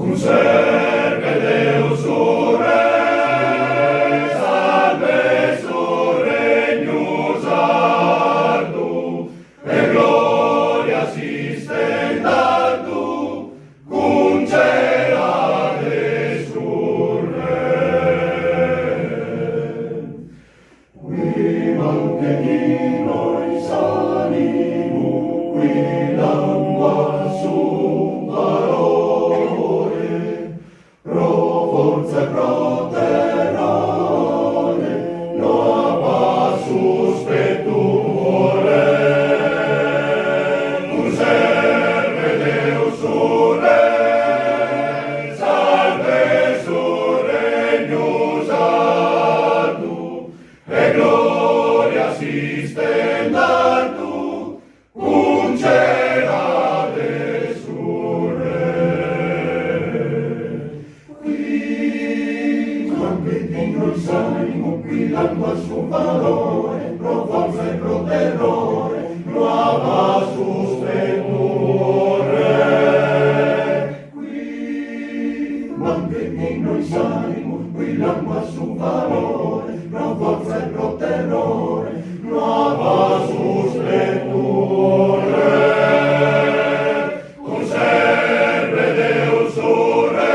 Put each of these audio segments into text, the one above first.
Conserve Deus sure, salve su regnus ardu, e gloria sistendardu, cum celade surre. Qui manque noi sanimu, qui lingua sum parole, pro forza pro terrore, noa passus pettumore. Conserve Deus sure, salve sur regnus ardu, e gloria sistendardu, cum celade surre. Qui manque noi sanimo, qui lingua sum valore, pro forza e pro terrore, noa passus pettumore. Qui manque noi sanimo, qui lingua sum valore, pro forza e pro terrore, noa passus pettumore. Conserve Deus sure,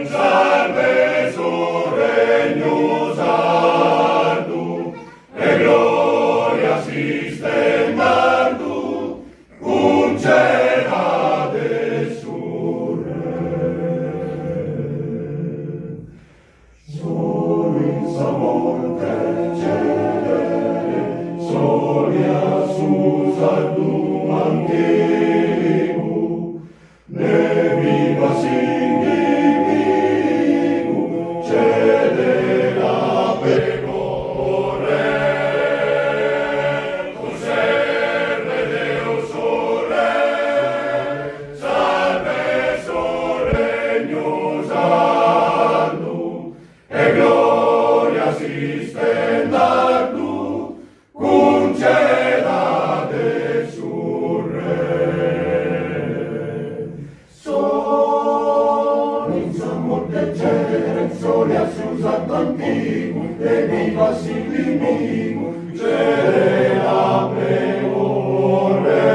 salve sur regnus ardu, e gloria sistendardu, cum celade surre. Solis amorte celere, solia sus ardum antigu, ne vivas individu, cedera pecore. Conserve Deus sure, salve sur regnus ardu, e gloria sistendardu, cum celade surre. Solis amorte celere, solia sus ad antigu, e vivas individu, cedera pecore.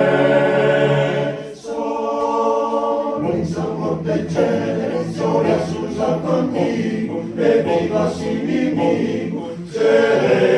Solis amorte celere, solia sus ad antigu, e vivas individu, cedera